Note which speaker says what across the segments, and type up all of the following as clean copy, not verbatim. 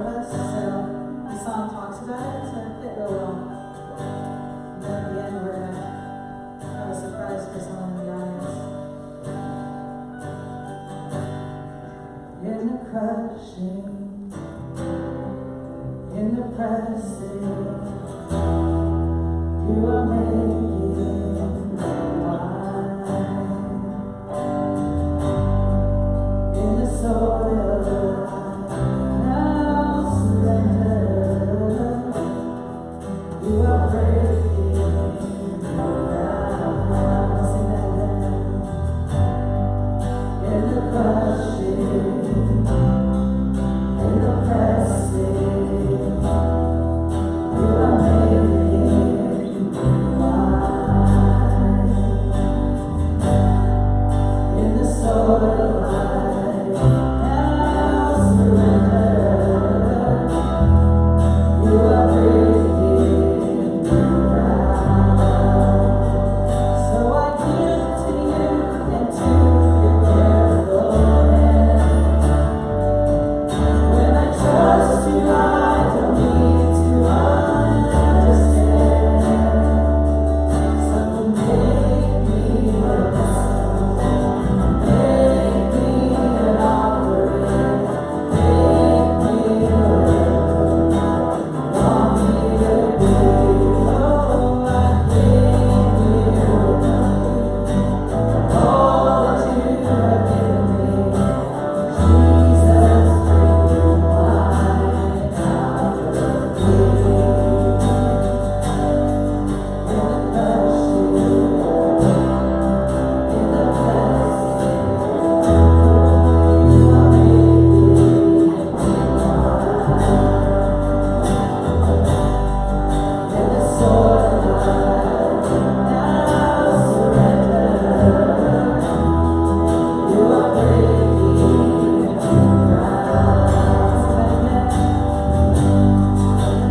Speaker 1: of us. So the song talks about it, so it fit real well. And then at the end, we're going to have a surprise for someone in the audience. In the crushing, in the pressing, you are making wine. In the soil, now surrender. You are breaking ground. Sing that again. In the crushing, in the pressing, you are making wine. In the soil, now surrender. You are breaking ground. So I give to you and to your careful hand. When I trust you, I don't need to understand. So make me a vessel, make me an offering, make me whatever you want me to be. Oh, I came here with all that you have given me. Jesus, bring wine out of me. In the crushing, in the pressing, you are making wine. In the soil, now surrender. You are breaking ground.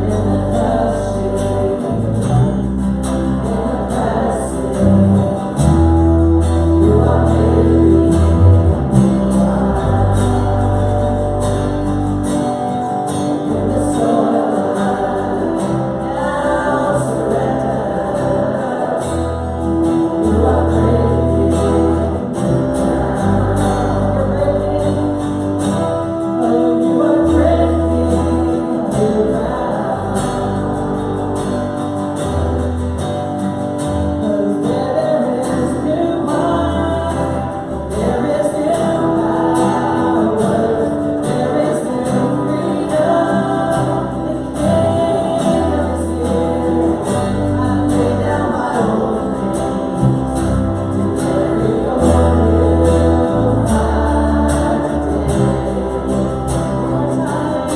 Speaker 1: In the crushing, in the pressing, you are making wine. In the soil, now surrender. You are breaking ground. You're breaking, oh, you are breaking ground. 'Cause where there is new wine, there is new power, there is new freedom. The kingdom is here. I lay down my old things to carry your new life today. One more time.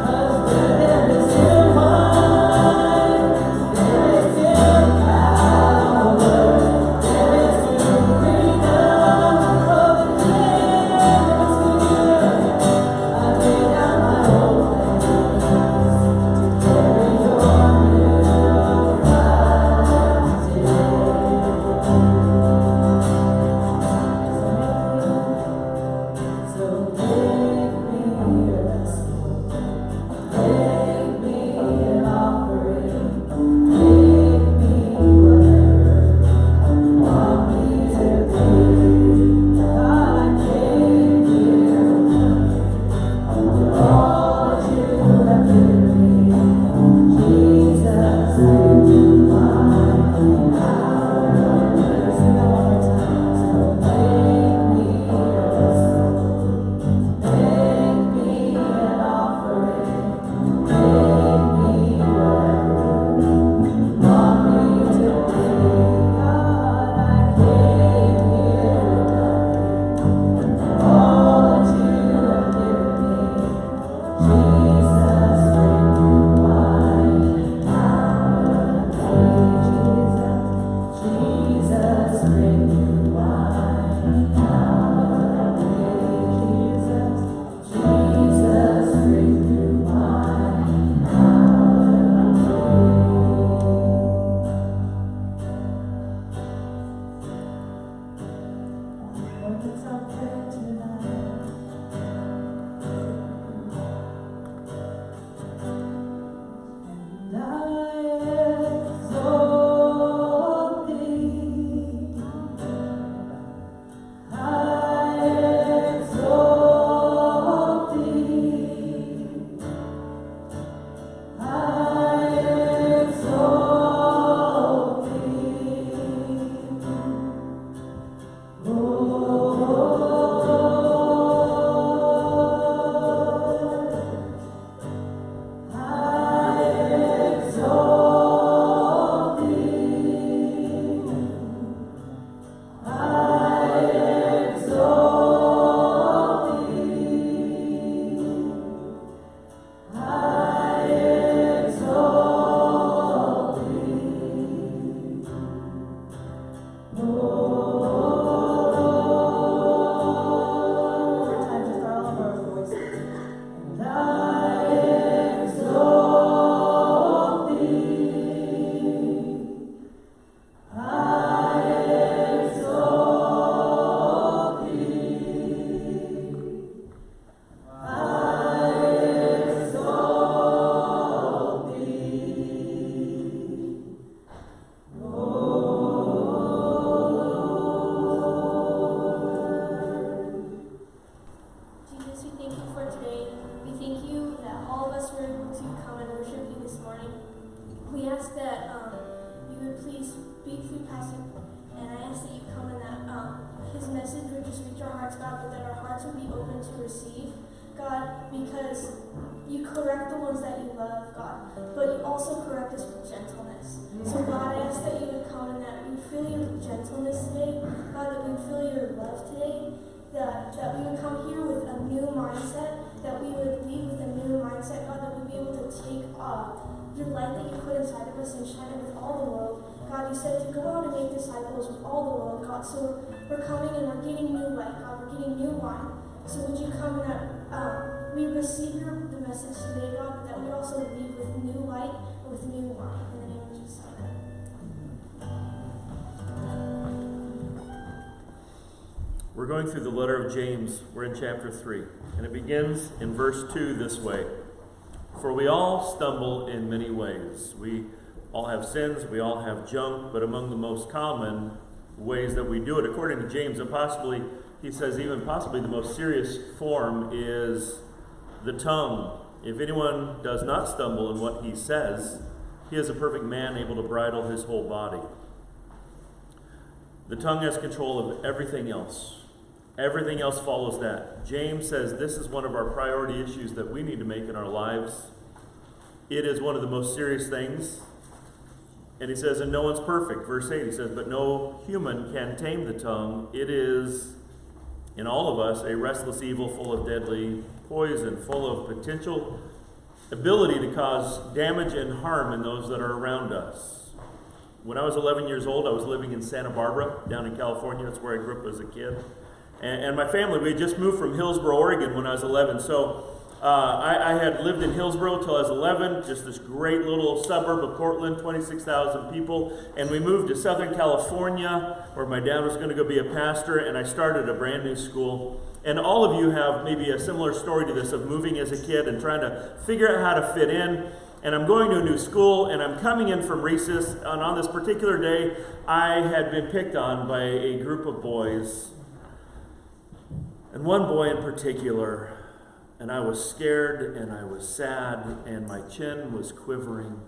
Speaker 1: 'Cause where there is new wine, there is new power, there is new freedom. Oh, the kingdom is here. I lay down my old things to carry your new life today. So make me a vessel, make me an offering, make me whatever you want me to be. God, I came here with all that you have given me. Jesus, bring wine out of me. Sing that one more time. So make me a vessel, make me an offering, make me whatever you want me to be. God, I came here with all that you have given me. Jesus, bring wine out of me. Jesus, bring wine out of me. Jesus, bring wine out of me. Lord, it's our prayer tonight. One more time, just all of our voices. And I exalt thee. I exalt thee. I exalt thee.
Speaker 2: Jesus, we thank you for today. We thank you that all of us were able to come and worship you this morning. We ask that you would please speak through Pastor, and I ask that you come and that his message would just reach our hearts, God, but that our hearts would be open to receive, God, because you correct the ones that you love, God, but you also correct us with gentleness. So, God, I ask that you would come and that we would feel your gentleness today, God, that we would feel your love today, that we would come here with a new mindset, that we would leave with a new mindset, God, that we'd be able to take your light that you put inside of us and shine it with all the world. God, you said to go out and make disciples with all the world, God, so we're coming and we're getting new light, God, we're getting new wine. So would you come and that we receive the message today, God, but that we also leave with new light and with new wine. In the name of Jesus, amen.
Speaker 3: We're going through the letter of James. We're in chapter 3. And it begins in verse 2 this way. For we all stumble in many ways. We all have sins, we all have junk, but among the most common ways that we do it, according to James, and possibly, he says even possibly the most serious form is the tongue. If anyone does not stumble in what he says, he is a perfect man able to bridle his whole body. The tongue has control of everything else. Everything else follows that. James says this is one of our priority issues that we need to make in our lives. It is one of the most serious things. And he says, and no one's perfect. Verse 8, he says, but no human can tame the tongue. It is, in all of us, a restless evil full of deadly poison, full of potential ability to cause damage and harm in those that are around us. When I was 11 years old, I was living in Santa Barbara, down in California. That's where I grew up as a kid. And my family, we had just moved from Hillsboro, Oregon when I was 11. So I had lived in Hillsboro till I was 11, just this great little suburb of Portland, 26,000 people. And we moved to Southern California, where my dad was going to go be a pastor, and I started a brand new school. And all of you have maybe a similar story to this of moving as a kid and trying to figure out how to fit in. And I'm going to a new school, and I'm coming in from recess. And on this particular day, I had been picked on by a group of boys. And one boy in particular, and I was scared and I was sad and my chin was quivering.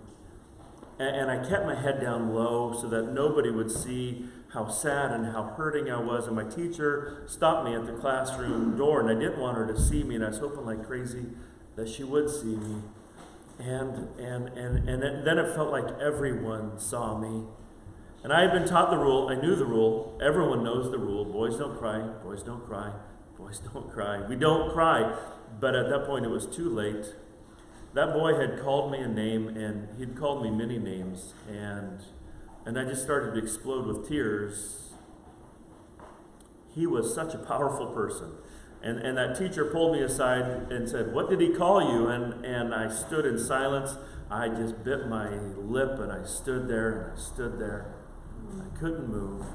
Speaker 3: And I kept my head down low so that nobody would see how sad and how hurting I was. And my teacher stopped me at the classroom door, and I didn't want her to see me, and I was hoping like crazy that she would see me. And then it felt like everyone saw me. And I had been taught the rule. I knew the rule. Everyone knows the rule. Boys don't cry. Boys don't cry. Boys don't cry. We don't cry. But at that point, it was too late. That boy had called me a name, and he'd called me many names. And I just started to explode with tears. He was such a powerful person. And that teacher pulled me aside and said, "What did he call you?" And I stood in silence. I just bit my lip, and I stood there, and I stood there. I couldn't move.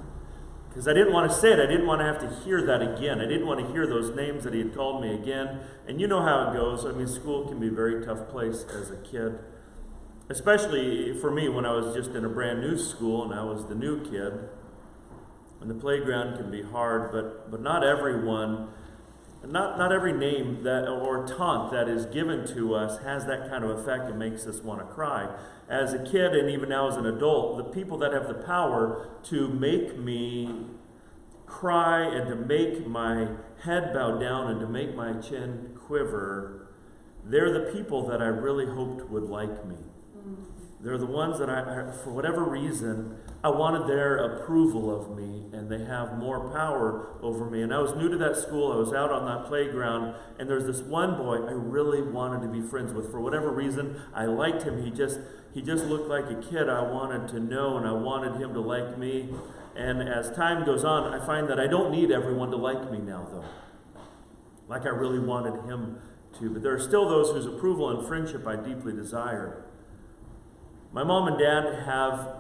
Speaker 3: Because I didn't want to say it. I didn't want to have to hear that again. I didn't want to hear those names that he had called me again. And you know how it goes. I mean, school can be a very tough place as a kid. Especially for me when I was just in a brand new school and I was the new kid. And the playground can be hard, but not everyone, not every name that or taunt that is given to us has that kind of effect and makes us want to cry. As a kid and even now as an adult, the people that have the power to make me cry and to make my head bow down and to make my chin quiver, they're the people that I really hoped would like me. They're the ones that for whatever reason, I wanted their approval of me, and they have more power over me. And I was new to that school. I was out on that playground, and there's this one boy I really wanted to be friends with. For whatever reason, I liked him. He just looked like a kid I wanted to know, and I wanted him to like me. And as time goes on, I find that I don't need everyone to like me now, though, like I really wanted him to. But there are still those whose approval and friendship I deeply desire. My mom and dad have,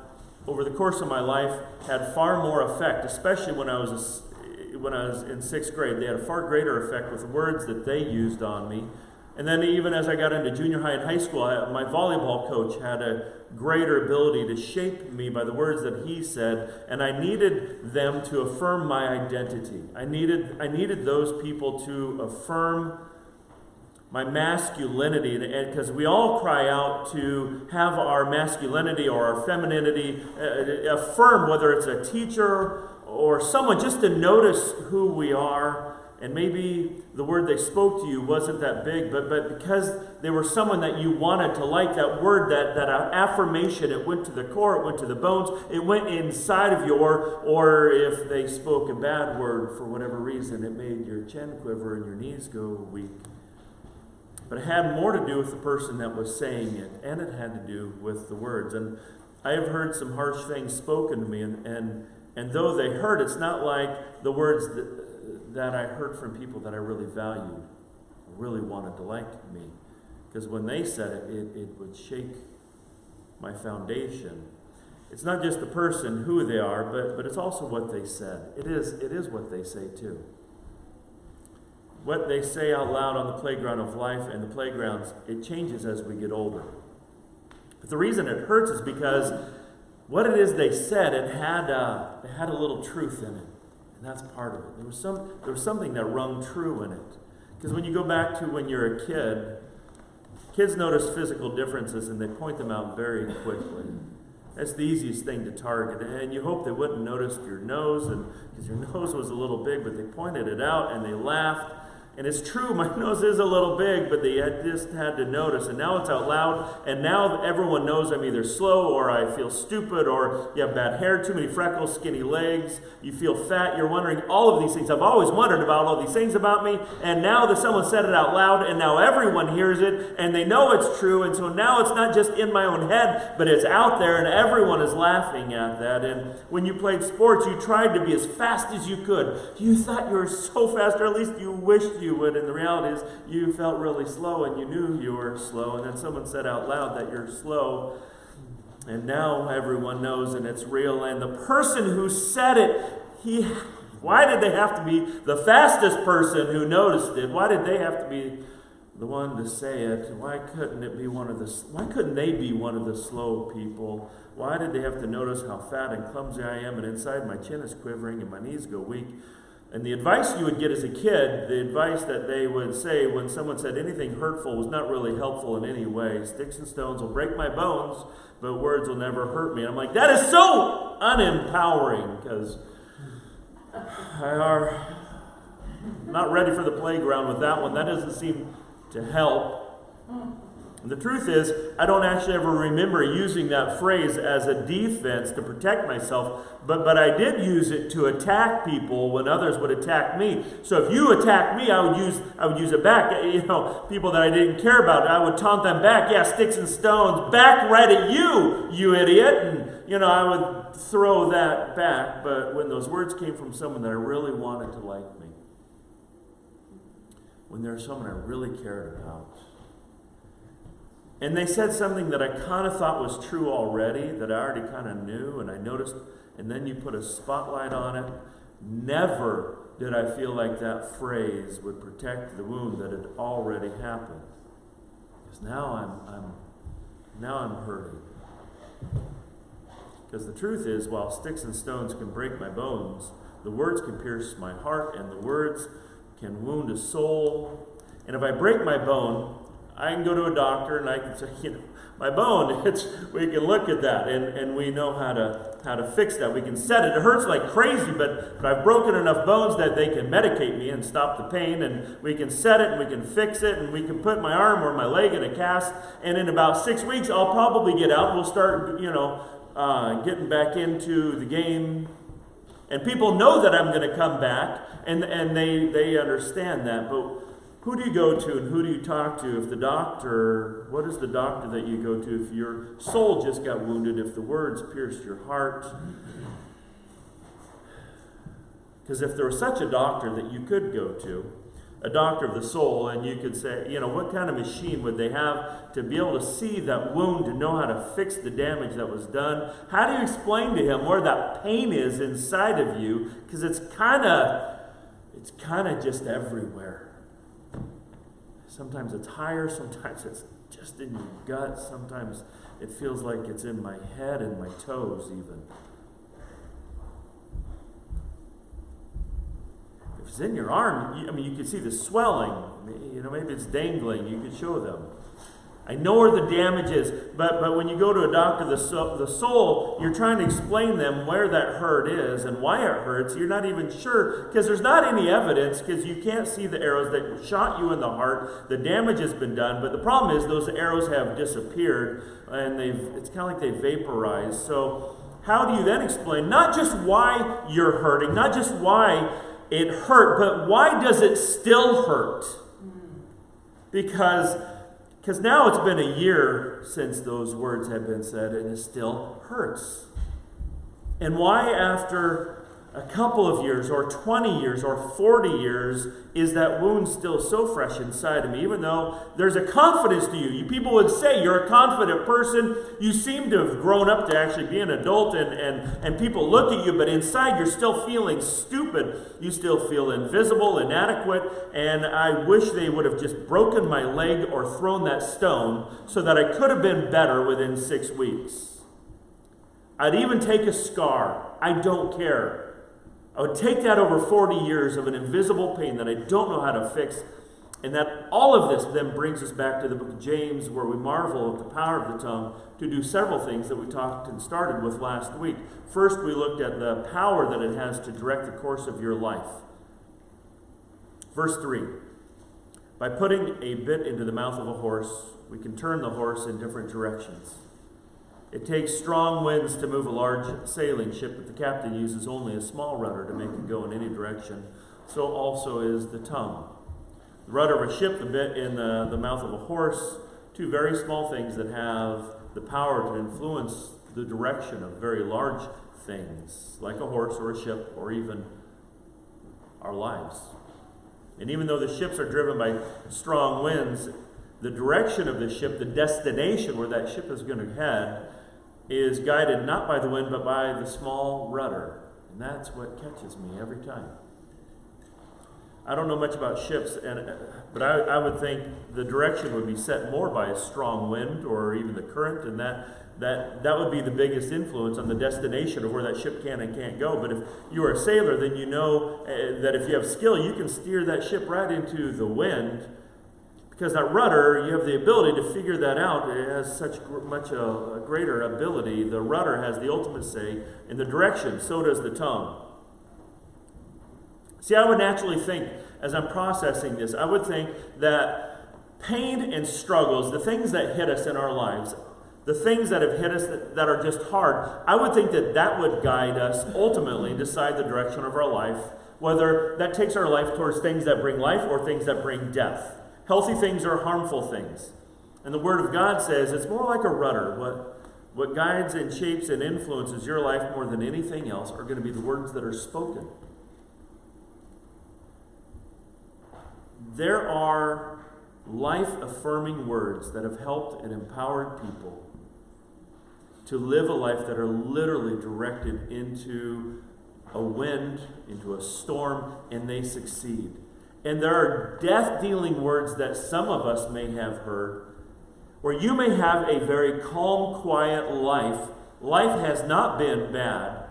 Speaker 3: over the course of my life, had far more effect, especially when I was in 6th grade. They had a far greater effect with the words that they used on me. And then even as I got into junior high and high school, my volleyball coach had a greater ability to shape me by the words that he said, and I needed them to affirm my identity. I needed those people to affirm my masculinity, and because we all cry out to have our masculinity or our femininity affirmed, whether it's a teacher or someone, just to notice who we are. And maybe the word they spoke to you wasn't that big, but because they were someone that you wanted to like, that word, that affirmation, it went to the core, it went to the bones, it went inside of you. Or if they spoke a bad word for whatever reason, it made your chin quiver and your knees go weak. But it had more to do with the person that was saying it, and it had to do with the words. And I have heard some harsh things spoken to me, and though they hurt, it's not like the words that I heard from people that I really valued, really wanted to like me. Because when they said it would shake my foundation. It's not just the person, who they are, but it's also what they said. It is what they say too. What they say out loud on the playground of life and the playgrounds, it changes as we get older. But the reason it hurts is because what it is they said, it had a little truth in it. And that's part of it. There was something that rung true in it. Because when you go back to when you're a kid, kids notice physical differences and they point them out very quickly. That's the easiest thing to target. And you hope they wouldn't notice your nose, and because your nose was a little big, but they pointed it out and they laughed. And it's true, my nose is a little big, but they just had to notice. And now it's out loud, and now everyone knows I'm either slow, or I feel stupid, or you have bad hair, too many freckles, skinny legs, you feel fat, you're wondering all of these things. I've always wondered about all these things about me, and now that someone said it out loud, and now everyone hears it, and they know it's true, and so now it's not just in my own head, but it's out there, and everyone is laughing at that. And when you played sports, you tried to be as fast as you could. You thought you were so fast, or at least you wished you would, and the reality is you felt really slow and you knew you were slow, and then someone said out loud that you're slow, and now everyone knows and it's real. And the person who said it, why did they have to be the fastest person who noticed it? Why did they have to be the one to say it? Why couldn't they be one of the slow people? Why did they have to notice how fat and clumsy I am, and inside my chin is quivering and my knees go weak? And the advice you would get as a kid, the advice that they would say when someone said anything hurtful was not really helpful in any way. Sticks and stones will break my bones, but words will never hurt me. And I'm like, that is so unempowering, because I'm not ready for the playground with that one. That doesn't seem to help. And the truth is, I don't actually ever remember using that phrase as a defense to protect myself, but I did use it to attack people when others would attack me. So if you attack me, I would use it back. People that I didn't care about, I would taunt them back. Yeah, sticks and stones, back right at you, you idiot. And I would throw that back. But when those words came from someone that I really wanted to like me, when there's someone I really cared about, and they said something that I kind of thought was true already, that I already kind of knew, and I noticed, and then you put a spotlight on it. Never did I feel like that phrase would protect the wound that had already happened. Because now I'm hurting. Because the truth is, while sticks and stones can break my bones, the words can pierce my heart, and the words can wound a soul. And if I break my bone, I can go to a doctor and I can say, my bone, we can look at that and we know how to fix that. We can set it. It hurts like crazy, but I've broken enough bones that they can medicate me and stop the pain, and we can set it and we can fix it, and we can put my arm or my leg in a cast, and in about 6 weeks I'll probably get out. We'll start, getting back into the game. And people know that I'm going to come back, and they understand that. But who do you go to and who do you talk to? What is the doctor that you go to if your soul just got wounded, if the words pierced your heart? Because if there was such a doctor that you could go to, a doctor of the soul, and you could say, what kind of machine would they have to be able to see that wound, to know how to fix the damage that was done? How do you explain to him where that pain is inside of you? Because it's kind of just everywhere. Sometimes it's higher, sometimes it's just in your gut, sometimes it feels like it's in my head and my toes even. If it's in your arm, you can see the swelling. Maybe it's dangling. You could show them. I know where the damage is, but when you go to a doctor, the soul, you're trying to explain them where that hurt is and why it hurts. You're not even sure, because there's not any evidence, because you can't see the arrows that shot you in the heart. The damage has been done, but the problem is those arrows have disappeared, and it's kind of like they vaporized. So how do you then explain not just why you're hurting, not just why it hurt, but why does it still hurt? Because now it's been a year since those words have been said, and it still hurts. And why after a couple of years, or 20 years, or 40 years, is that wound still so fresh inside of me, even though there's a confidence to you? People would say you're a confident person. You seem to have grown up to actually be an adult, and people look at you, but inside you're still feeling stupid. You still feel invisible, inadequate, and I wish they would have just broken my leg or thrown that stone so that I could have been better within 6 weeks. I'd even take a scar. I don't care. I would take that over 40 years of an invisible pain that I don't know how to fix. And that all of this then brings us back to the book of James, where we marvel at the power of the tongue to do several things that we talked and started with last week. First, we looked at the power that it has to direct the course of your life. Verse 3. By putting a bit into the mouth of a horse, we can turn the horse in different directions. It takes strong winds to move a large sailing ship, but the captain uses only a small rudder to make it go in any direction. So also is the tongue. The rudder of a ship, the bit in the mouth of a horse, two very small things that have the power to influence the direction of very large things, like a horse or a ship or even our lives. And even though the ships are driven by strong winds, the direction of the ship, the destination where that ship is going to head, is guided not by the wind, but by the small rudder. And that's what catches me every time. I don't know much about ships, but I would think the direction would be set more by a strong wind or even the current, and that would be the biggest influence on the destination of where that ship can and can't go. But if you are a sailor, then you know that if you have skill, you can steer that ship right into the wind. Because that rudder, you have the ability to figure that out. It has such much a greater ability. The rudder has the ultimate say in the direction. So does the tongue. See, I would naturally think, as I'm processing this, I would think that pain and struggles, the things that hit us in our lives, the things that have hit us that are just hard, I would think that would guide us ultimately, decide the direction of our life, whether that takes our life towards things that bring life or things that bring death. Healthy things or harmful things. And the Word of God says it's more like a rudder. What guides and shapes and influences your life more than anything else are going to be the words that are spoken. There are life-affirming words that have helped and empowered people to live a life that are literally directed into a wind, into a storm, and they succeed. And there are death-dealing words that some of us may have heard, where you may have a very calm, quiet life. Life has not been bad,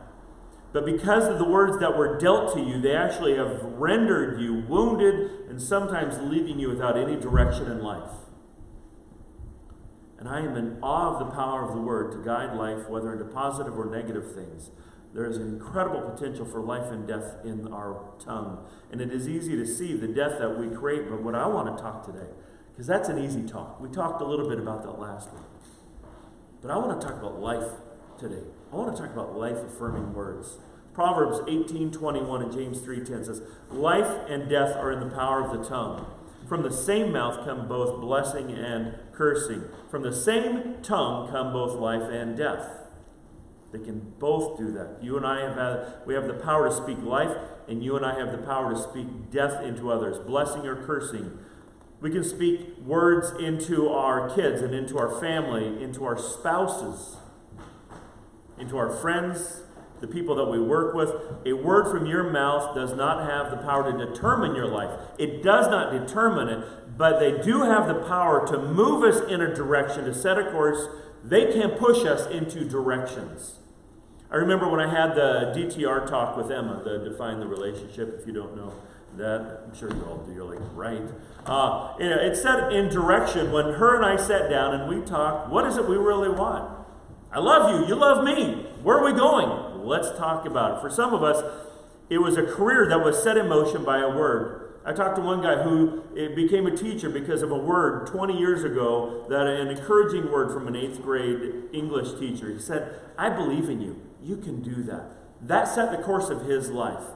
Speaker 3: but because of the words that were dealt to you, they actually have rendered you wounded and sometimes leaving you without any direction in life. And I am in awe of the power of the Word to guide life, whether into positive or negative things. There is an incredible potential for life and death in our tongue. And it is easy to see the death that we create, but what I want to talk today, because that's an easy talk. We talked a little bit about that last week. But I want to talk about life today. I want to talk about life-affirming words. Proverbs 18:21 and James 3:10 says, "Life and death are in the power of the tongue. From the same mouth come both blessing and cursing. From the same tongue come both life and death." They can both do that. You and I have the power to speak life, and you and I have the power to speak death into others, blessing or cursing. We can speak words into our kids and into our family, into our spouses, into our friends, the people that we work with. A word from your mouth does not have the power to determine your life. It does not determine it, but they do have the power to move us in a direction, to set a course. They can push us into directions. I remember when I had the DTR talk with Emma, the Define the Relationship. If you don't know that, I'm sure you all do. You're like, right. It said in direction when her and I sat down and we talked, what is it we really want? I love you. You love me. Where are we going? Let's talk about it. For some of us, it was a career that was set in motion by a word. I talked to one guy who became a teacher because of a word 20 years ago, that an encouraging word from an 8th grade English teacher. He said, "I believe in you. You can do that." That set the course of his life.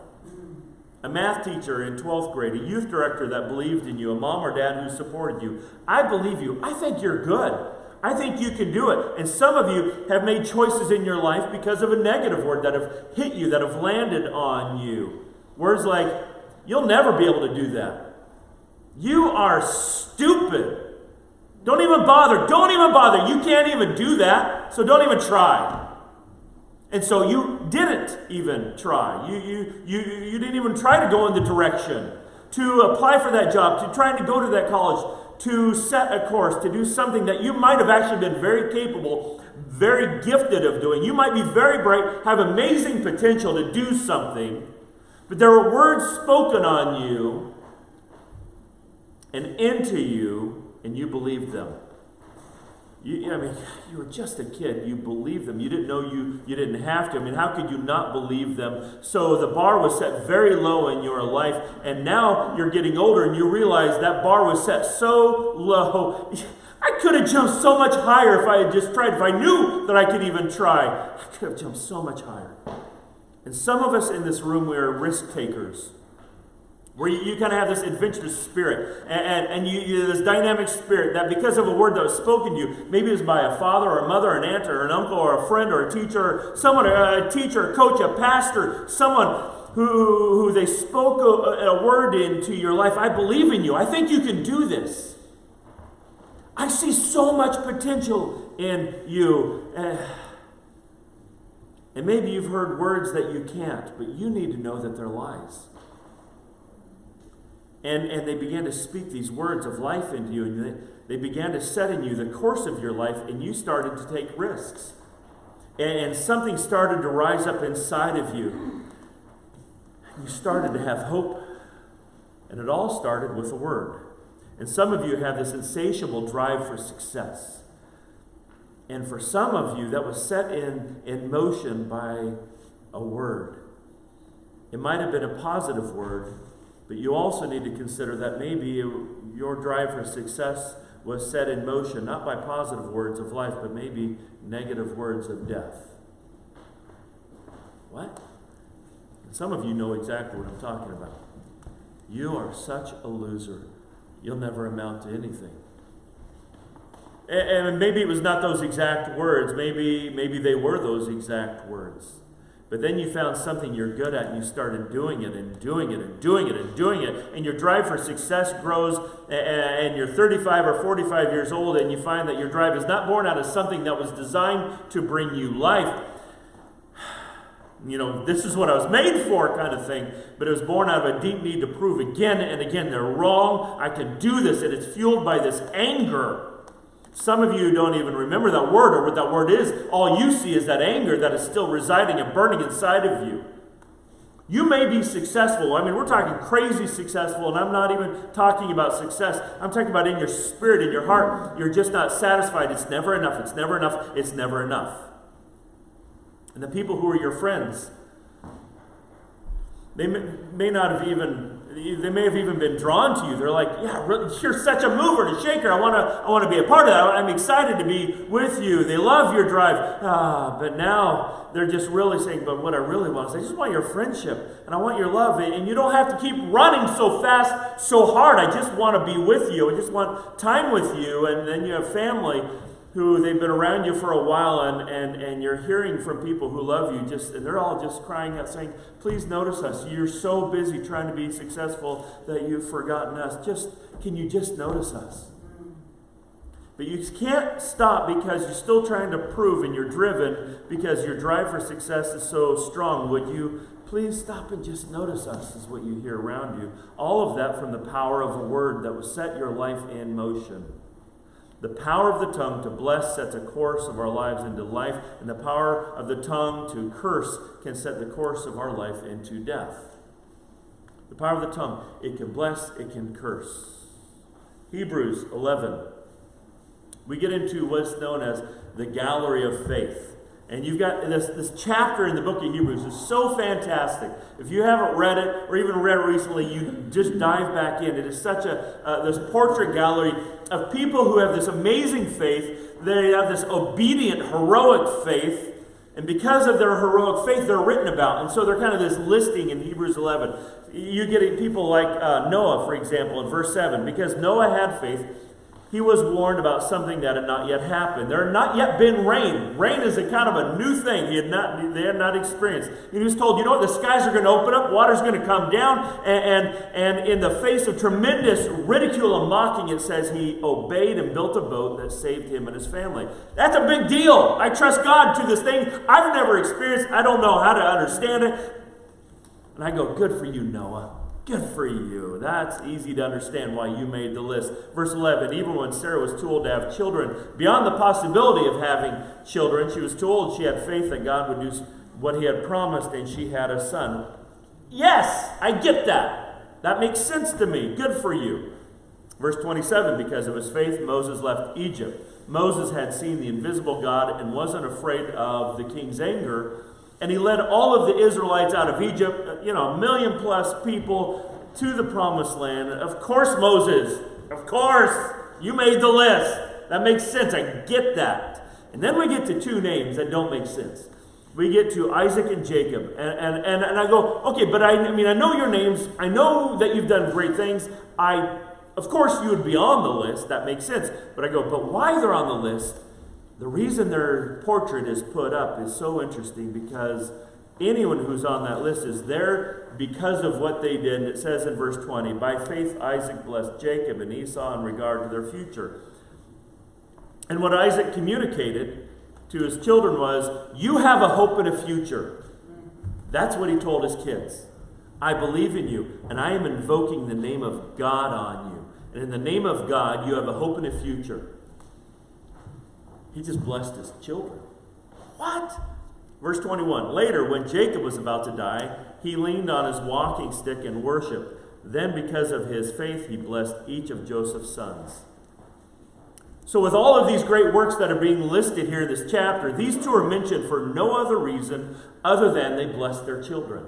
Speaker 3: A math teacher in 12th grade, a youth director that believed in you, a mom or dad who supported you. "I believe you. I think you're good. I think you can do it." And some of you have made choices in your life because of a negative word that have hit you, that have landed on you. Words like, "You'll never be able to do that. You are stupid. Don't even bother. Don't even bother. You can't even do that, so don't even try." And so you didn't even try. You didn't even try to go in the direction, to apply for that job, to try to go to that college, to set a course, to do something that you might have actually been very capable, very gifted of doing. You might be very bright, have amazing potential to do something, but there were words spoken on you and into you, and you believed them. You were just a kid. You believed them. You didn't know you didn't have to. How could you not believe them? So the bar was set very low in your life, and now you're getting older and you realize that bar was set so low. I could have jumped so much higher if I had just tried. If I knew that I could even try, I could have jumped so much higher. And some of us in this room, we are risk takers, where you kind of have this adventurous spirit and you this dynamic spirit that because of a word that was spoken to you, maybe it was by a father or a mother, an aunt or an uncle or a friend or a teacher, someone, a teacher, a coach, a pastor, someone who they spoke a word into your life. "I believe in you. I think you can do this. I see so much potential in you." And maybe you've heard words that you can't, but you need to know that they're lies. And they began to speak these words of life into you, and they began to set in you the course of your life, and you started to take risks. And something started to rise up inside of you. You started to have hope, and it all started with a word. And some of you have this insatiable drive for success. And for some of you, that was set in motion by a word. It might have been a positive word, but you also need to consider that maybe your drive for success was set in motion, not by positive words of life, but maybe negative words of death. What? And some of you know exactly what I'm talking about. You are such a loser. You'll never amount to anything. And maybe it was not those exact words. Maybe they were those exact words. But then you found something you're good at, and you started doing it and doing it and doing it and doing it. And your drive for success grows, and you're 35 or 45 years old, and you find that your drive is not born out of something that was designed to bring you life. This is what I was made for kind of thing. But it was born out of a deep need to prove again and again, they're wrong, I can do this. And it's fueled by this anger. Some of you don't even remember that word or what that word is. All you see is that anger that is still residing and burning inside of you. You may be successful. I mean, we're talking crazy successful, and I'm not even talking about success. I'm talking about in your spirit, in your heart, you're just not satisfied. It's never enough. It's never enough. It's never enough. And the people who are your friends, they may have even been drawn to you. They're like, yeah, you're such a mover and a shaker. I want to be a part of that. I'm excited to be with you. They love your drive. But now they're just really saying, but what I really want is I just want your friendship and I want your love. And you don't have to keep running so fast, so hard. I just want to be with you. I just want time with you. And then you have family who they've been around you for a while, and you're hearing from people who love you, and they're all just crying out saying, please notice us. You're so busy trying to be successful that you've forgotten us. Can you just notice us? But you can't stop because you're still trying to prove, and you're driven because your drive for success is so strong. Would you please stop and just notice us, is what you hear around you. All of that from the power of a word that will set your life in motion. The power of the tongue to bless sets a course of our lives into life, and the power of the tongue to curse can set the course of our life into death. The power of the tongue, it can bless, it can curse. Hebrews 11. We get into what's known as the gallery of faith. And you've got this chapter in the book of Hebrews is so fantastic. If you haven't read it or even read it recently, you just dive back in. It is such this portrait gallery of people who have this amazing faith. They have this obedient, heroic faith. And because of their heroic faith, they're written about. And so they're kind of this listing in Hebrews 11. You get people like Noah, for example, in verse 7. Because Noah had faith, he was warned about something that had not yet happened. There had not yet been rain. Rain is a kind of a new thing they had not experienced. He was told, you know what, the skies are going to open up, water's going to come down, and in the face of tremendous ridicule and mocking, it says he obeyed and built a boat that saved him and his family. That's a big deal. I trust God to this thing I've never experienced. I don't know how to understand it. And I go, good for you, Noah. Good for you. That's easy to understand why you made the list. Verse 11, even when Sarah was too old to have children, beyond the possibility of having children, she was too old. She had faith that God would do what he had promised, and she had a son. Yes, I get that. That makes sense to me. Good for you. Verse 27, because of his faith, Moses left Egypt. Moses had seen the invisible God and wasn't afraid of the king's anger. And he led all of the Israelites out of Egypt, 1 million plus people, to the promised land. Of course, Moses, of course, you made the list. That makes sense. I get that. And then we get to two names that don't make sense. We get to Isaac and Jacob. And I go, okay, but I know your names. I know that you've done great things. Of course, you would be on the list. That makes sense. But I go, but why they're on the list? The reason their portrait is put up is so interesting because anyone who's on that list is there because of what they did. And it says in verse 20, by faith Isaac blessed Jacob and Esau in regard to their future. And what Isaac communicated to his children was, you have a hope and a future. That's what he told his kids. I believe in you, and I am invoking the name of God on you. And in the name of God, you have a hope and a future. He just blessed his children. What? Verse 21, later when Jacob was about to die, he leaned on his walking stick and worshiped. Then because of his faith, he blessed each of Joseph's sons. So with all of these great works that are being listed here in this chapter, these two are mentioned for no other reason other than they blessed their children.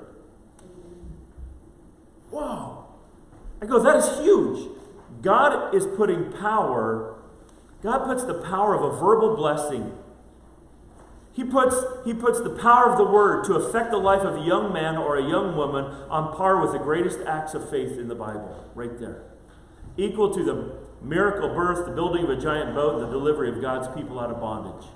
Speaker 3: Whoa. I go, that is huge. God is putting power. God puts the power of a verbal blessing. He puts the power of the word to affect the life of a young man or a young woman on par with the greatest acts of faith in the Bible, right there. Equal to the miracle birth, the building of a giant boat, and the delivery of God's people out of bondage.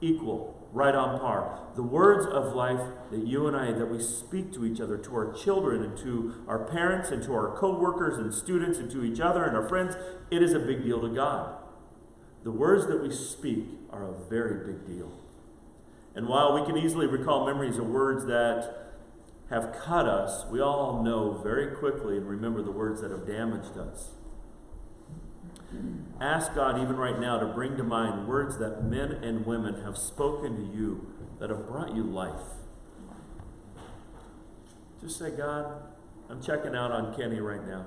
Speaker 3: Equal, right on par. The words of life that you and I, that we speak to each other, to our children and to our parents and to our co-workers and students and to each other and our friends, it is a big deal to God. The words that we speak are a very big deal. And while we can easily recall memories of words that have cut us, we all know very quickly and remember the words that have damaged us. Ask God even right now to bring to mind words that men and women have spoken to you that have brought you life. Just say, God, I'm checking out on Kenny right now.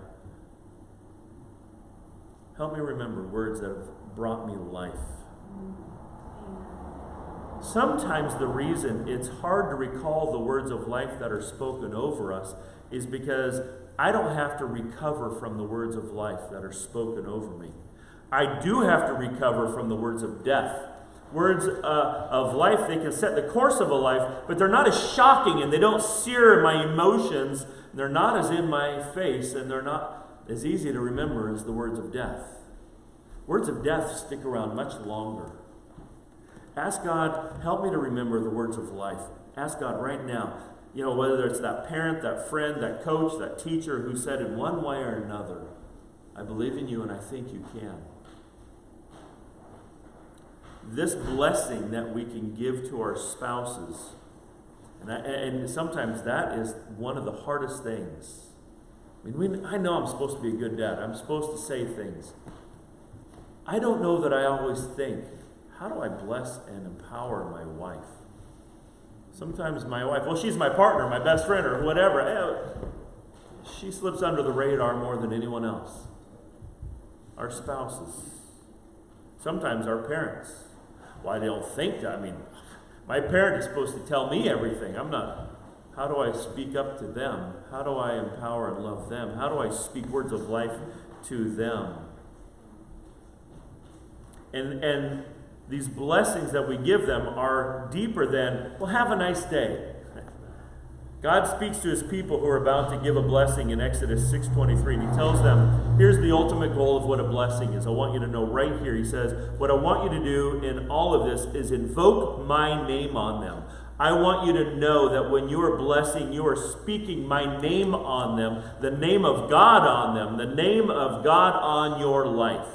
Speaker 3: Help me remember words that have brought me life. Sometimes the reason it's hard to recall the words of life that are spoken over us is because I don't have to recover from the words of life that are spoken over me. I do have to recover from the words of death. Words of life, they can set the course of a life, but they're not as shocking and they don't sear my emotions. They're not as in my face, and they're not as easy to remember as the words of death. Words of death stick around much longer. Ask God, help me to remember the words of life. Ask God right now, whether it's that parent, that friend, that coach, that teacher who said in one way or another, I believe in you and I think you can. This blessing that we can give to our spouses, and sometimes that is one of the hardest things. I know I'm supposed to be a good dad. I'm supposed to say things. I don't know that I always think, how do I bless and empower my wife? Sometimes my wife, she's my partner, my best friend, or whatever. She slips under the radar more than anyone else. Our spouses. Sometimes our parents. Why they don't think that? My parent is supposed to tell me everything. I'm not. How do I speak up to them? How do I empower and love them? How do I speak words of life to them? And these blessings that we give them are deeper than, have a nice day. God speaks to his people who are about to give a blessing in Exodus 6:23, and he tells them, here's the ultimate goal of what a blessing is. I want you to know right here. He says, what I want you to do in all of this is invoke my name on them. I want you to know that when you are blessing, you are speaking my name on them, the name of God on them, the name of God on your life.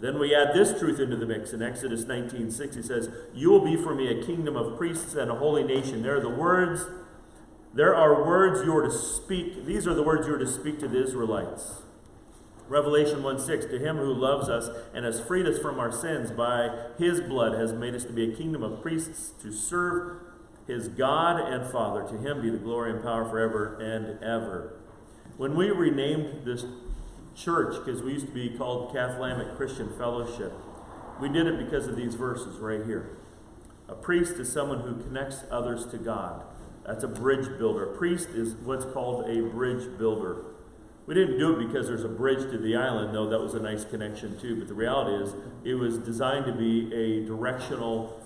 Speaker 3: Then we add this truth into the mix. In Exodus 19:6, he says, you will be for me a kingdom of priests and a holy nation. There are words you are to speak. These are the words you are to speak to the Israelites. Revelation 1:6, to him who loves us and has freed us from our sins by his blood has made us to be a kingdom of priests to serve his God and Father. To him be the glory and power forever and ever. When we renamed this church, because we used to be called Cathlamic Christian Fellowship, we did it because of these verses right here. A priest is someone who connects others to God. That's a bridge builder. A priest is what's called a bridge builder. We didn't do it because there's a bridge to the island, though that was a nice connection too. But the reality is, it was designed to be a directional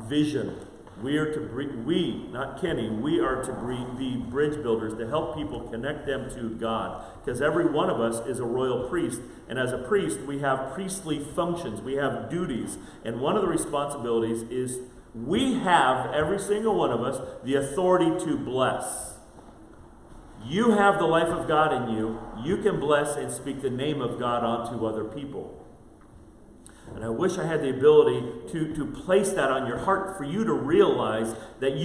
Speaker 3: vision. We, not Kenny, we are to be bridge builders to help people connect them to God. Because every one of us is a royal priest. And as a priest, we have priestly functions. We have duties. And one of the responsibilities is we have, every single one of us, the authority to bless. You have the life of God in you. You can bless and speak the name of God onto other people. And I wish I had the ability to place that on your heart for you to realize that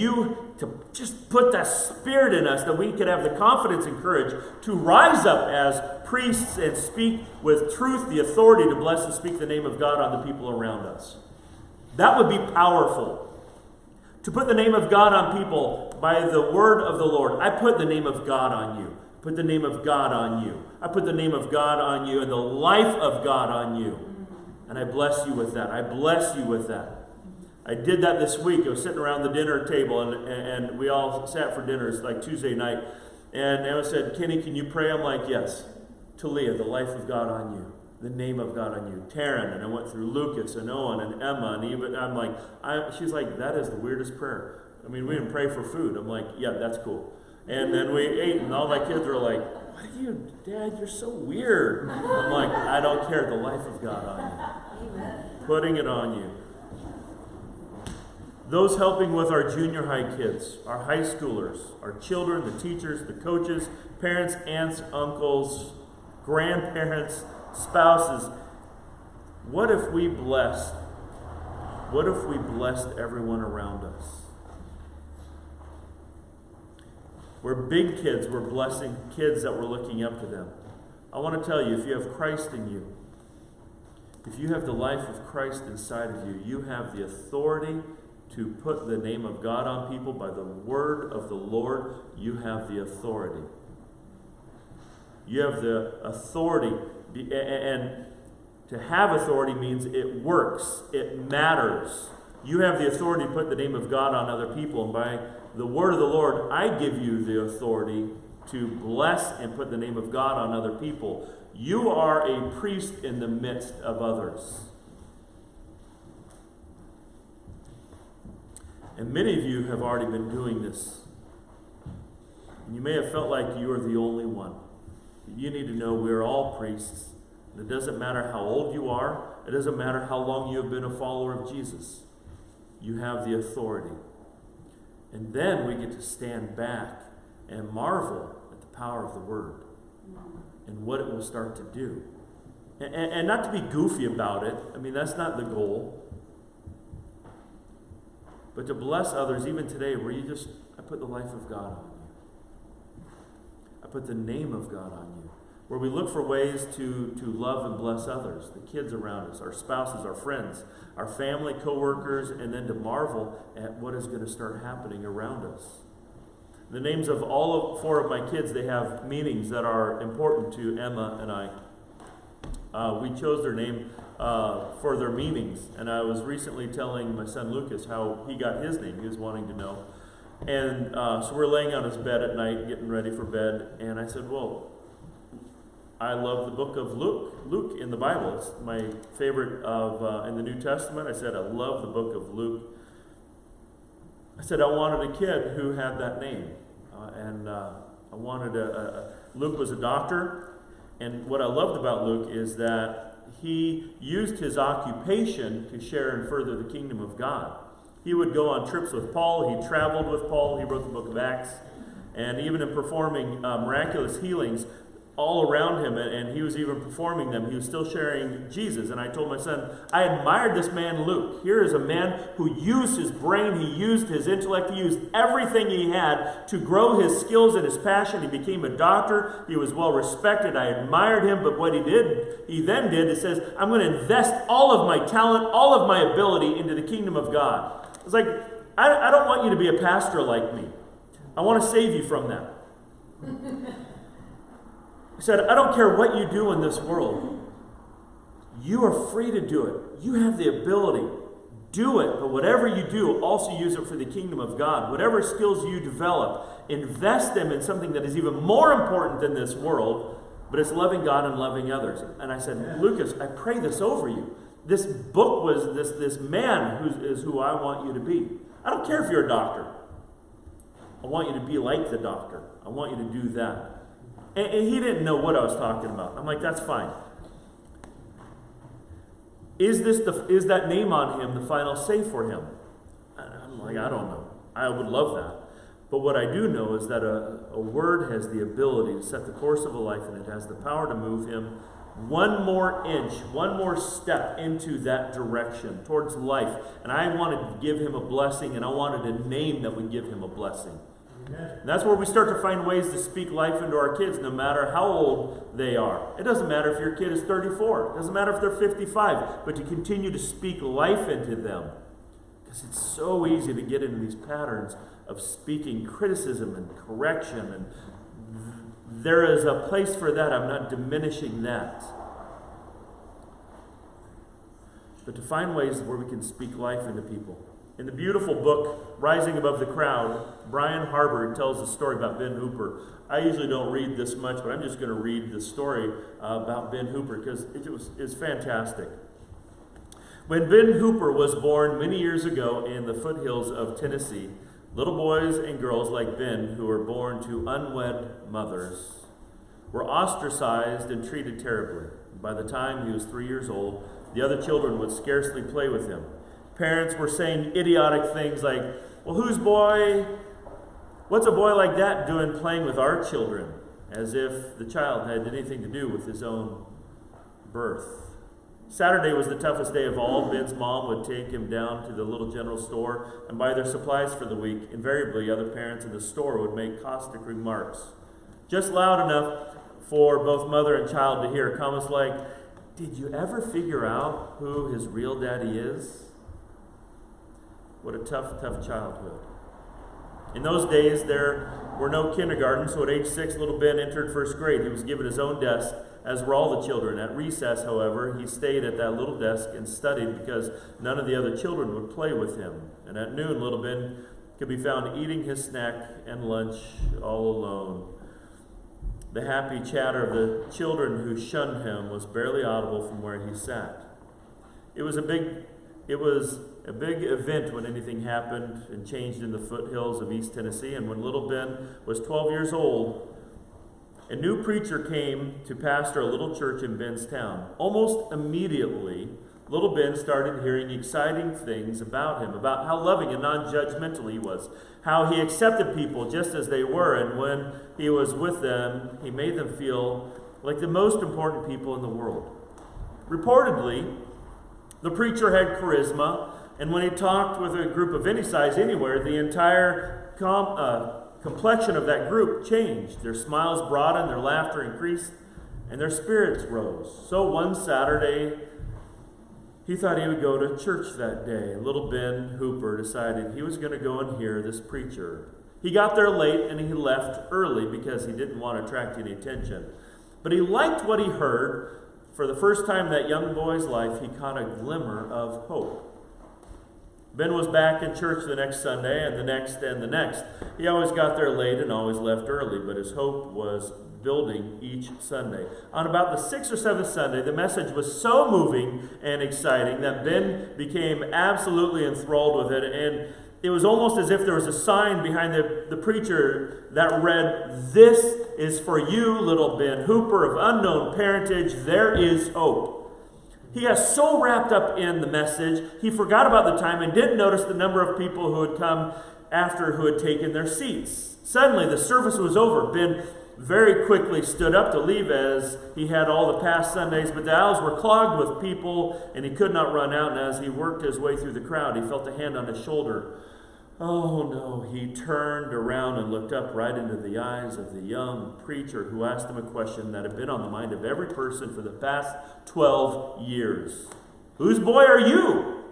Speaker 3: to just put that spirit in us, that we could have the confidence and courage to rise up as priests and speak with truth, the authority to bless and speak the name of God on the people around us. That would be powerful. To put the name of God on people by the word of the Lord. I put the name of God on you. Put the name of God on you. I put the name of God on you and the life of God on you. And I bless you with that. I bless you with that. I did that this week. I was sitting around the dinner table, and we all sat for dinner. It's like Tuesday night. And Emma said, Kenny, can you pray? I'm like, yes. Talia, the life of God on you. The name of God on you. Taryn, and I went through Lucas and Owen and Emma, and even, I'm like, she's like, that is the weirdest prayer. We didn't pray for food. I'm like, yeah, that's cool. And then we ate, and all my kids were like, what are you, Dad? You're so weird. I'm like, I don't care. The life of God on you. Amen. Putting it on you. Those helping with our junior high kids, our high schoolers, our children, the teachers, the coaches, parents, aunts, uncles, grandparents, spouses. What if we blessed everyone around us? We're big kids, we're blessing kids that we're looking up to them. I want to tell you, if you have Christ in you, if you have the life of Christ inside of you, you have the authority to put the name of God on people by the word of the Lord, you have the authority. You have the authority. And to have authority means it works. It matters. You have the authority to put the name of God on other people. And by the word of the Lord, I give you the authority to bless and put the name of God on other people. You are a priest in the midst of others. And many of you have already been doing this. And you may have felt like you are the only one. You need to know we're all priests. It doesn't matter how old you are. It doesn't matter how long you have been a follower of Jesus. You have the authority. And then we get to stand back and marvel at the power of the Word and what it will start to do. And not to be goofy about it. I mean, that's not the goal. But to bless others, even today, where I put the life of God on you. I put the name of God on you. Where we look for ways to love and bless others, the kids around us, our spouses, our friends, our family, co-workers, and then to marvel at what is going to start happening around us. The names of all 4 of my kids, they have meanings that are important to Emma and I. We chose their name for their meanings. And I was recently telling my son Lucas how he got his name. He was wanting to know. And so we're laying on his bed at night, getting ready for bed. And I said, well, I love the book of Luke in the Bible. It's my favorite in the New Testament. I said, I love the book of Luke. I said, I wanted a kid who had that name. I wanted Luke was a doctor. And what I loved about Luke is that he used his occupation to share and further the kingdom of God. He would go on trips with Paul. He traveled with Paul. He wrote the book of Acts. And even in performing miraculous healings all around him, and he was even performing them, he was still sharing Jesus. And I told my son, I admired this man Luke. Here is a man who used his brain, he used his intellect, he used everything he had to grow his skills and his passion. He became a doctor. He was well respected. I admired him, but what he then did, it says, I'm going to invest all of my talent, all of my ability into the kingdom of God. It's like, I don't want you to be a pastor like me. I want to save you from that. He said, I don't care what you do in this world. You are free to do it. You have the ability. Do it. But whatever you do, also use it for the kingdom of God. Whatever skills you develop, invest them in something that is even more important than this world, but it's loving God and loving others. And I said, Lucas, I pray this over you. This book was this man who I want you to be. I don't care if you're a doctor. I want you to be like the doctor. I want you to do that. And he didn't know what I was talking about. I'm like, that's fine. Is that name on him the final say for him? I'm like, I don't know. I would love that. But what I do know is that a word has the ability to set the course of a life, and it has the power to move him one more inch, one more step into that direction towards life. And I wanted to give him a blessing, and I wanted a name that would give him a blessing. And that's where we start to find ways to speak life into our kids, no matter how old they are. It doesn't matter if your kid is 34. It doesn't matter if they're 55. But to continue to speak life into them. Because it's so easy to get into these patterns of speaking criticism and correction. And there is a place for that. I'm not diminishing that. But to find ways where we can speak life into people. In the beautiful book, Rising Above the Crowd, Brian Harbour tells a story about Ben Hooper. I usually don't read this much, but I'm just going to read the story about Ben Hooper because it's fantastic. When Ben Hooper was born many years ago in the foothills of Tennessee, little boys and girls like Ben, who were born to unwed mothers, were ostracized and treated terribly. By the time he was 3 years old, the other children would scarcely play with him. Parents were saying idiotic things like, well, what's a boy like that doing playing with our children? As if the child had anything to do with his own birth. Saturday was the toughest day of all. Ben's mom would take him down to the little general store and buy their supplies for the week. Invariably, other parents in the store would make caustic remarks, just loud enough for both mother and child to hear. Comments like, did you ever figure out who his real daddy is? What a tough, tough childhood. In those days, there were no kindergartens, so at age 6, little Ben entered first grade. He was given his own desk, as were all the children. At recess, however, he stayed at that little desk and studied because none of the other children would play with him. And at noon, little Ben could be found eating his snack and lunch all alone. The happy chatter of the children who shunned him was barely audible from where he sat. It was a big event when anything happened and changed in the foothills of East Tennessee. And when little Ben was 12 years old, a new preacher came to pastor a little church in Ben's town. Almost immediately, little Ben started hearing exciting things about him, about how loving and non-judgmental he was, how he accepted people just as they were, and when he was with them, he made them feel like the most important people in the world. Reportedly, the preacher had charisma, and when he talked with a group of any size anywhere, the entire complexion of that group changed. Their smiles broadened, their laughter increased, and their spirits rose. So one Saturday, he thought he would go to church that day. Little Ben Hooper decided he was going to go and hear this preacher. He got there late and he left early because he didn't want to attract any attention. But he liked what he heard. For the first time in that young boy's life, he caught a glimmer of hope. Ben was back in church the next Sunday and the next and the next. He always got there late and always left early, but his hope was building each Sunday. On about the 6th or 7th Sunday, the message was so moving and exciting that Ben became absolutely enthralled with it, and it was almost as if there was a sign behind the preacher that read, "This is for you, little Ben Hooper of unknown parentage. There is hope." He got so wrapped up in the message, he forgot about the time and didn't notice the number of people who had come after who had taken their seats. Suddenly, the service was over. Ben very quickly stood up to leave as he had all the past Sundays, but the aisles were clogged with people and he could not run out. And as he worked his way through the crowd, he felt a hand on his shoulder. Oh no, he turned around and looked up right into the eyes of the young preacher who asked him a question that had been on the mind of every person for the past 12 years. "Whose boy are you?"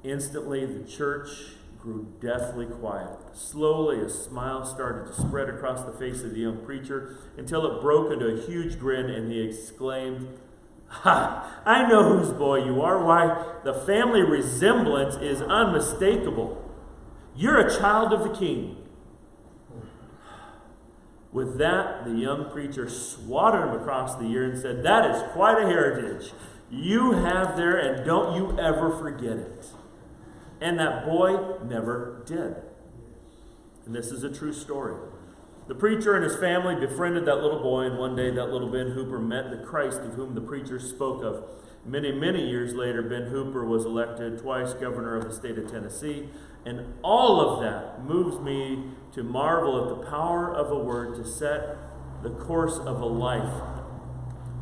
Speaker 3: Instantly, the church grew deathly quiet. Slowly, a smile started to spread across the face of the young preacher until it broke into a huge grin, and he exclaimed, "Ha! I know whose boy you are. Why, the family resemblance is unmistakable. You're a child of the King." With that, the young preacher swatted him across the ear and said, "That is quite a heritage you have there, and don't you ever forget it." And that boy never did. And this is a true story. The preacher and his family befriended that little boy, and one day that little Ben Hooper met the Christ of whom the preacher spoke of. Many, many years later, Ben Hooper was elected twice governor of the state of Tennessee, and all of that moves me to marvel at the power of a word to set the course of a life.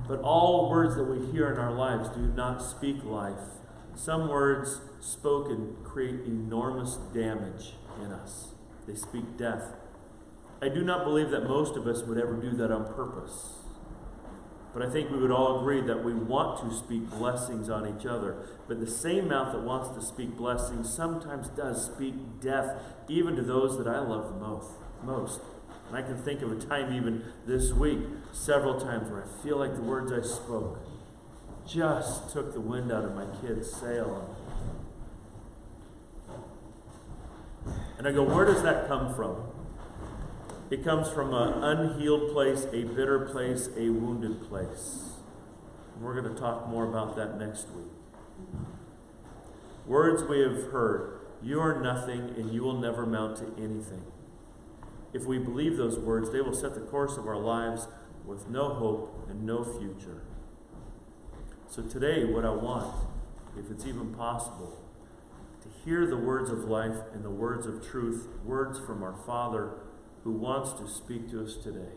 Speaker 3: But all words that we hear in our lives do not speak life. Some words spoken create enormous damage in us. They speak death. I do not believe that most of us would ever do that on purpose. But I think we would all agree that we want to speak blessings on each other. But the same mouth that wants to speak blessings sometimes does speak death, even to those that I love the most. And I can think of a time even this week, several times, where I feel like the words I spoke just took the wind out of my kid's sail. And I go, where does that come from? It comes from an unhealed place, a bitter place, a wounded place. And we're going to talk more about that next week. Words we have heard, "You are nothing and you will never amount to anything." If we believe those words, they will set the course of our lives with no hope and no future. So today, what I want, if it's even possible, to hear the words of life and the words of truth, words from our Father who wants to speak to us today.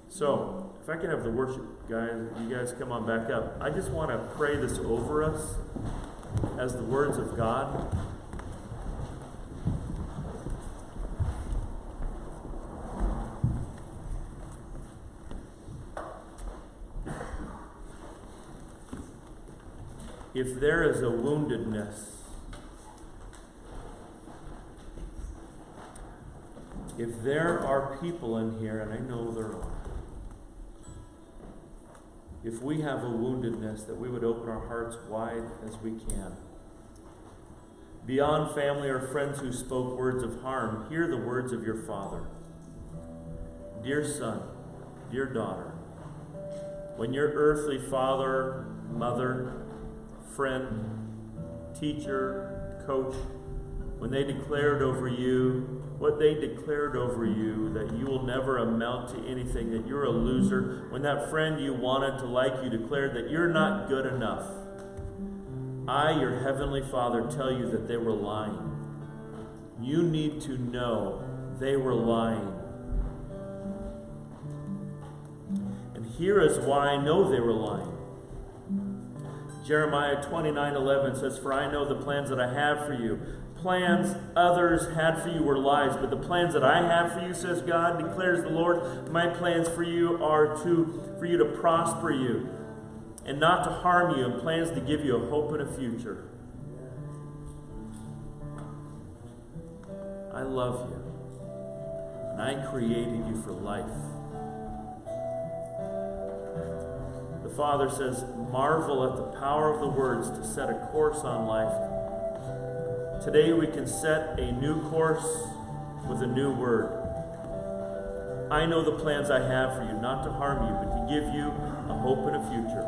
Speaker 3: So, if I can have the worship guys, you guys come on back up. I just want to pray this over us as the words of God. If there is a woundedness if there are people in here, and I know there are, if we have a woundedness, that we would open our hearts wide as we can. Beyond family or friends who spoke words of harm, hear the words of your Father. Dear son, dear daughter, when your earthly father, mother, friend, teacher, coach, when they declared over you what they declared over you, that you will never amount to anything, that you're a loser, when that friend you wanted to like you declared that you're not good enough, I, your heavenly Father, tell you that they were lying. You need to know they were lying. And here is why I know they were lying. Jeremiah 29:11 says, "For I know the plans that I have for you. Plans others had for you were lies, but the plans that I have for you, says God, declares the Lord, my plans for you are for you to prosper you and not to harm you, and plans to give you a hope and a future." I love you, and I created you for life. The Father says, marvel at the power of the words to set a course on life. Today we can set a new course with a new word. I know the plans I have for you, not to harm you, but to give you a hope and a future.